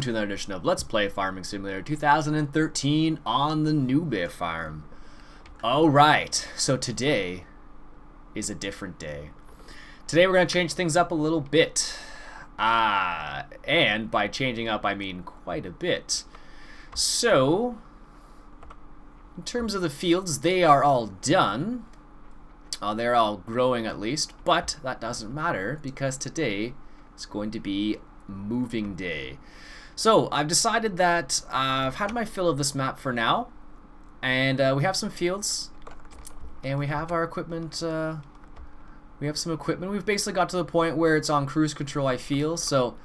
To another edition of Let's Play Farming Simulator 2013 on the Newbie farm. Alright, so today is a different day. Today we're going to change things up a little bit. And by changing up I mean quite a bit. So, in terms of the fields, they are all done. They're all growing at least, but that doesn't matter because today is going to be moving day. So I've decided that I've had my fill of this map for now, and we have some fields, and we have our equipment. We have some equipment. We've basically got to the point where it's on cruise control, I feel. So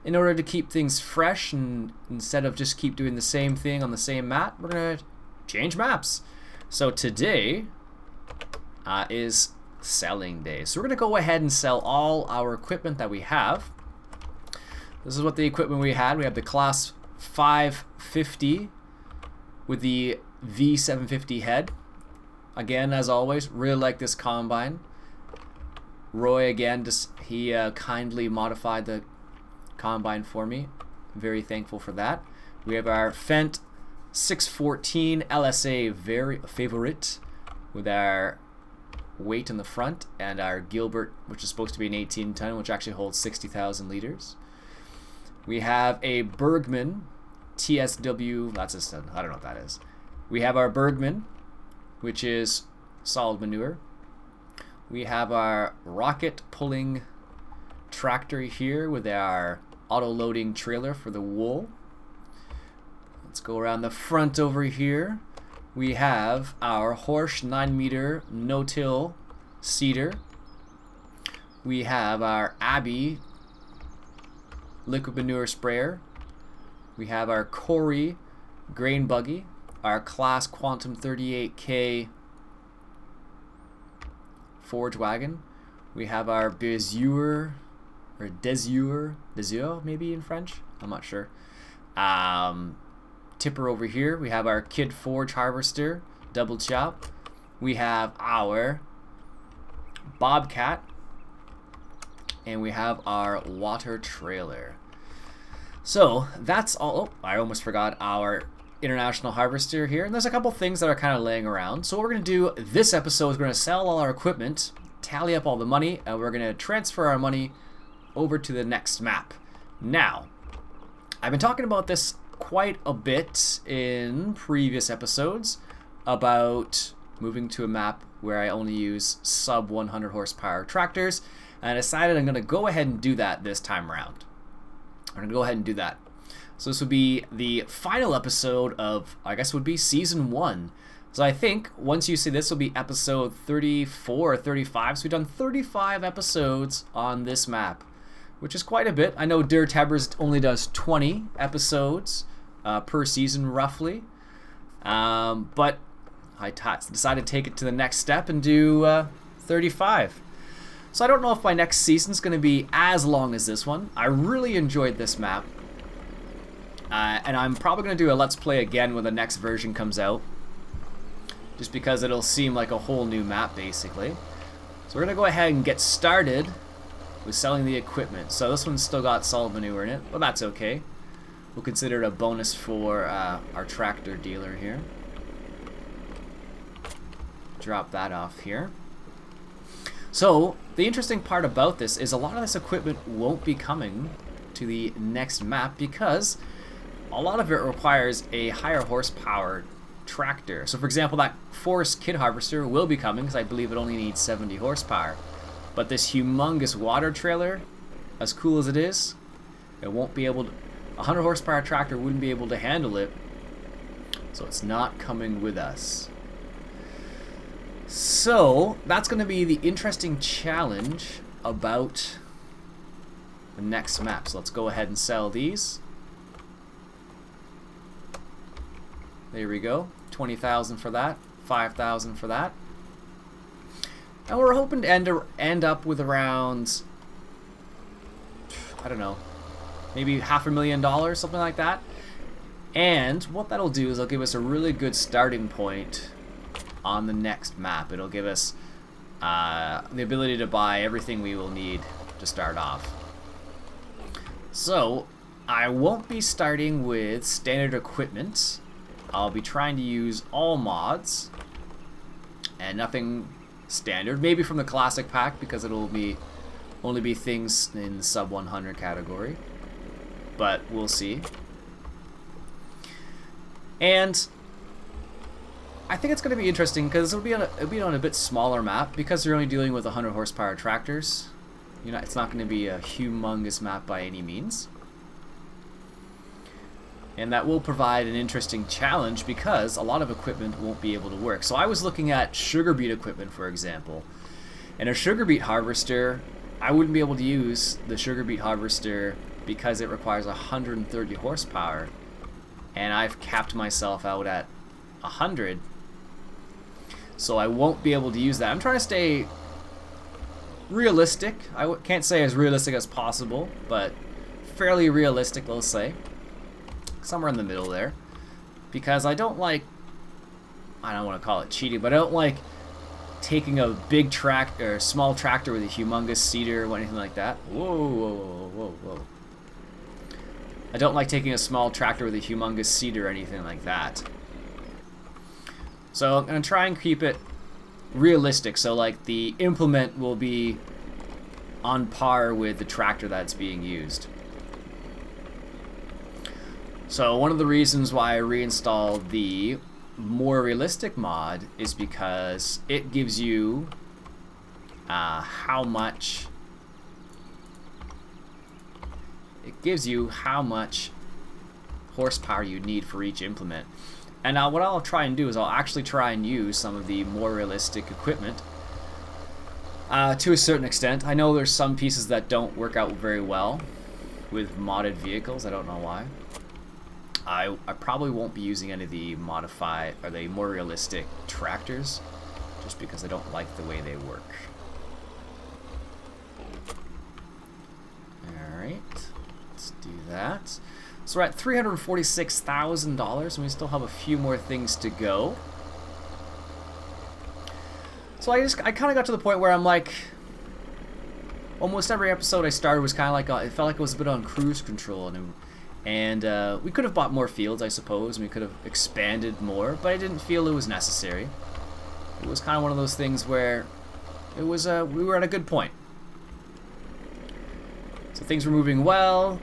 in order to keep things fresh, and instead of just keep doing the same thing on the same map, we're gonna change maps. So today is selling day. So we're gonna go ahead and sell all our equipment that we have. This is what the equipment we had. We have the Class 550 with the V750 head. Again, as always, really like this combine. Roy, again, he kindly modified the combine for me. Very thankful for that. We have our Fendt 614 LSA very favorite with our weight in the front, and our Gilbert, which is supposed to be an 18-ton, which actually holds 60,000 liters. We have a Bergman TSW, I don't know what that is. We have our Bergman, which is solid manure. We have our rocket pulling tractor here with our auto loading trailer for the wool. Let's go around the front over here. We have our Horsch 9-meter no-till seeder. We have our Abbey liquid manure sprayer. We have our Corey grain buggy, our Class Quantum 38K forage wagon. We have our Desure maybe in French, I'm not sure. Tipper over here. We have our Kid Forge harvester, double chop. We have our Bobcat, and we have our water trailer. So that's all. Oh, I almost forgot our international harvester here. And there's a couple things that are kind of laying around. So what we're going to do this episode is we're going to sell all our equipment, tally up all the money, and we're going to transfer our money over to the next map. Now, I've been talking about this quite a bit in previous episodes about moving to a map where I only use sub 100 horsepower tractors, and I decided I'm going to go ahead and do that this time around. I'm going to go ahead and do that. So this would be the final episode of, I guess, would be season 1. So I think once you see this will be episode 34 or 35. So we've done 35 episodes on this map, which is quite a bit. I know Dirt Hebbers only does 20 episodes per season roughly. But I decided to take it to the next step and do 35. So I don't know if my next season's going to be as long as this one. I really enjoyed this map. And I'm probably going to do a Let's Play again when the next version comes out. Just because it'll seem like a whole new map, basically. So we're going to go ahead and get started with selling the equipment. So this one's still got solid manure in it, but that's okay. We'll consider it a bonus for our tractor dealer here. Drop that off here. So, the interesting part about this is a lot of this equipment won't be coming to the next map because a lot of it requires a higher horsepower tractor. So for example, that Forest Kid Harvester will be coming because I believe it only needs 70 horsepower. But this humongous water trailer, as cool as it is, it won't be able to, a 100 horsepower tractor wouldn't be able to handle it. So it's not coming with us. So that's going to be the interesting challenge about the next map. So let's go ahead and sell these. There we go. 20,000 for that. 5,000 for that. And we're hoping to end up with around, I don't know, maybe $500,000, something like that. And what that'll do is it'll give us a really good starting point on the next map. It'll give us the ability to buy everything we will need to start off. So I won't be starting with standard equipment. I'll be trying to use all mods and nothing standard. Maybe from the classic pack, because it'll be only be things in the sub 100 category. But we'll see. And I think it's going to be interesting because it'll be on a bit smaller map, because you're only dealing with 100 horsepower tractors. You know, it's not going to be a humongous map by any means. And that will provide an interesting challenge because a lot of equipment won't be able to work. So I was looking at sugar beet equipment, for example. And a sugar beet harvester, I wouldn't be able to use the sugar beet harvester because it requires 130 horsepower. And I've capped myself out at 100. So I won't be able to use that. I'm trying to stay realistic. I can't say as realistic as possible, but fairly realistic, let's say. Somewhere in the middle there, because I don't want to call it cheating, but I don't like taking a big tractor or small tractor with a humongous seeder or anything like that. Whoa. I don't like taking a small tractor with a humongous seeder or anything like that. So I'm going to try and keep it realistic, so like the implement will be on par with the tractor that's being used. So one of the reasons why I reinstalled the more realistic mod is because it gives you how much horsepower you need for each implement. And now what I'll try and do is I'll actually try and use some of the more realistic equipment to a certain extent. I know there's some pieces that don't work out very well with modded vehicles. I don't know why. I probably won't be using any of the modified or the more realistic tractors, just because I don't like the way they work. Alright, let's do that. So we're at $346,000, and we still have a few more things to go. So I kind of got to the point where I'm like, almost every episode I started was kind of like, it felt like it was a bit on cruise control, and we could have bought more fields, I suppose, and we could have expanded more, but I didn't feel it was necessary. It was kind of one of those things where it was we were at a good point. So things were moving well,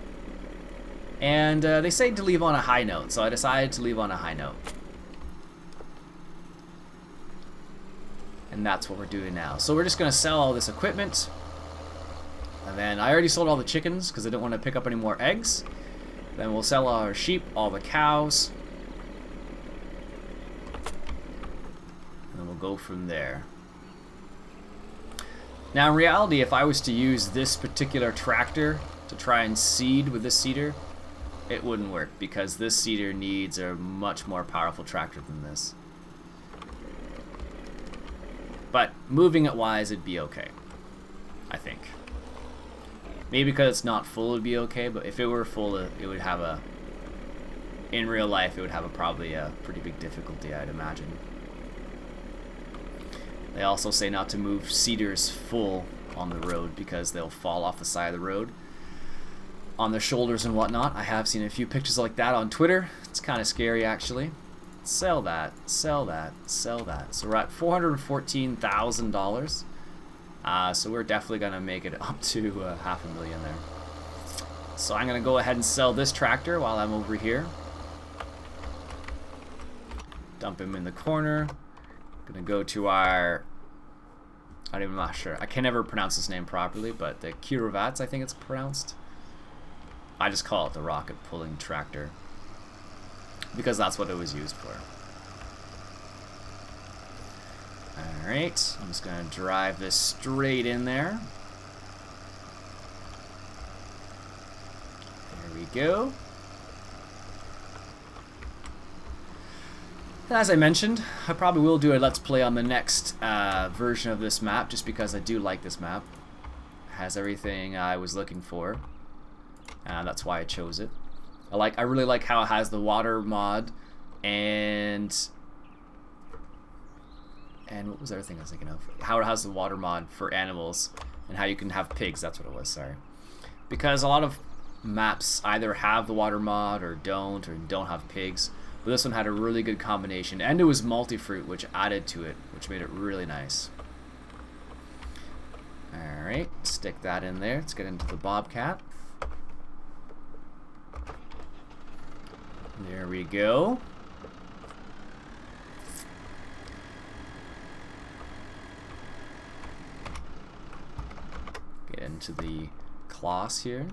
and they say to leave on a high note, so I decided to leave on a high note. And that's what we're doing now. So we're just going to sell all this equipment, and then I already sold all the chickens because I didn't want to pick up any more eggs. Then we'll sell our sheep, all the cows, and then we'll go from there. Now in reality, if I was to use this particular tractor to try and seed with this seeder, it wouldn't work, because this seeder needs a much more powerful tractor than this. But moving it wise, it'd be okay, I think. Maybe because it's not full, it'd be okay, but if it were full, it would have a... In real life, it would have probably a pretty big difficulty, I'd imagine. They also say not to move seeders full on the road because they'll fall off the side of the road on their shoulders and whatnot. I have seen a few pictures like that on Twitter. It's kind of scary, actually. Sell that, sell that, sell that. So we're at $414,000. So we're definitely going to make it up to $500,000 there. So I'm going to go ahead and sell this tractor while I'm over here. Dump him in the corner. Going to go to our... I'm not sure. I can never pronounce his name properly, but the Kirovats, I think it's pronounced. I just call it the rocket pulling tractor, because that's what it was used for. Alright, I'm just going to drive this straight in there. There we go. And as I mentioned, I probably will do a Let's Play on the next version of this map, just because I do like this map. It has everything I was looking for. That's why I chose it. I really like how it has the water mod, and what was the other thing I was thinking of? How it has the water mod for animals, and how you can have pigs. That's what it was. Sorry, because a lot of maps either have the water mod or don't have pigs. But this one had a really good combination, and it was multi-fruit, which added to it, which made it really nice. Alright, stick that in there. Let's get into the Bobcat. There we go. Get into the class here.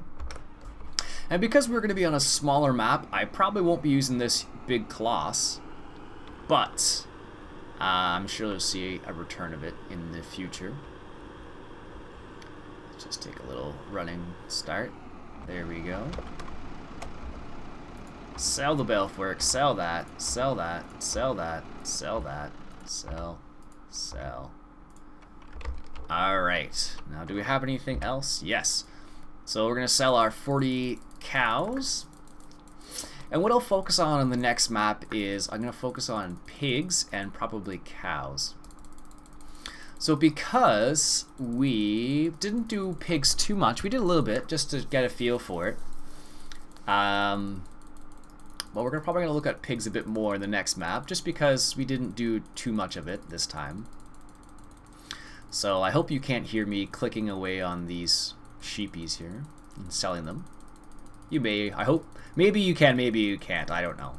And because we're going to be on a smaller map, I probably won't be using this big class, but I'm sure you'll see a return of it in the future. Let's just take a little running start. There we go. Sell the Belfwork, sell that, sell that, sell that, sell that, sell. Alright, now do we have anything else? Yes. So we're going to sell our 40 cows. And what I'll focus on the next map is I'm going to focus on pigs and probably cows. So because we didn't do pigs too much, we did a little bit just to get a feel for it. But we're probably going to look at pigs a bit more in the next map just because we didn't do too much of it this time. So I hope you can't hear me clicking away on these sheepies here and selling them. You may, I hope. Maybe you can, maybe you can't. I don't know.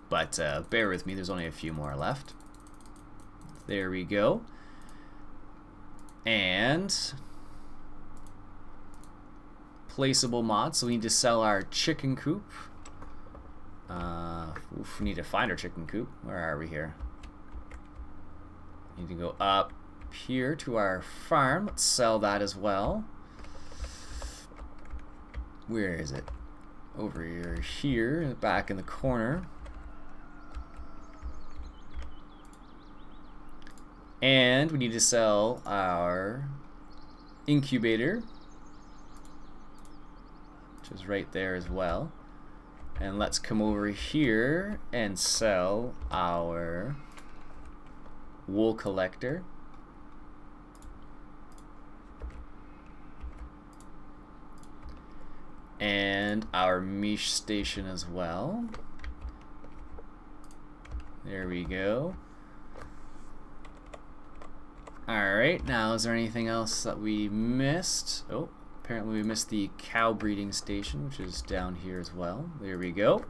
But bear with me, there's only a few more left. There we go. And placeable mods. So we need to sell our chicken coop. We need to find our chicken coop. Where are we here? Need to go up here to our farm. Let's sell that as well. Where is it? Over here, back in the corner. And we need to sell our incubator, which is right there as well. And let's come over here and sell our wool collector. And our mesh station as well. There we go. Alright, now is there anything else that we missed? Oh, apparently we missed the cow breeding station, which is down here as well. There we go.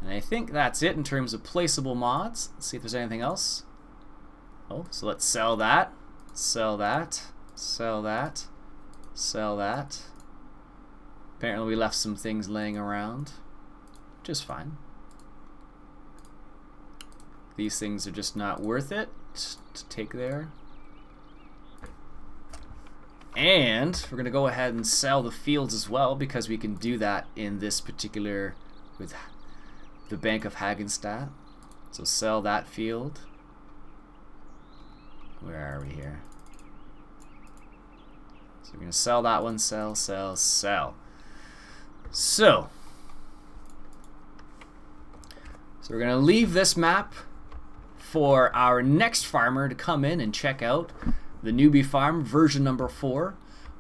And I think that's it in terms of placeable mods. Let's see if there's anything else. Oh, so let's sell that, sell that, sell that, sell that. Apparently we left some things laying around, which is fine. These things are just not worth it to take there. And we're going to go ahead and sell the fields as well, because we can do that in this particular, with the Bank of Hagenstadt. So sell that field. Where are we here? So we're going to sell that one, sell, sell, sell. So we're going to leave this map for our next farmer to come in and check out the Newbie farm version number 4.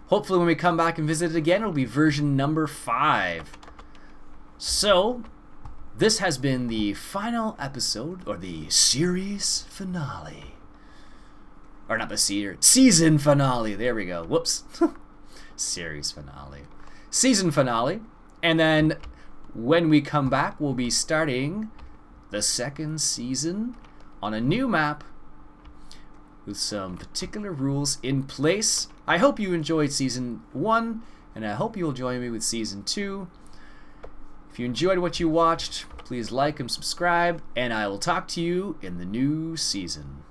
Hopefully when we come back and visit it again, it'll be version number 5. So this has been the final episode, or the series finale. Or not the season finale. There we go. Whoops. Series finale. Season finale. And then when we come back, we'll be starting the second season on a new map with some particular rules in place. I hope you enjoyed season 1, and I hope you'll join me with season 2. If you enjoyed what you watched, please like and subscribe, and I will talk to you in the new season.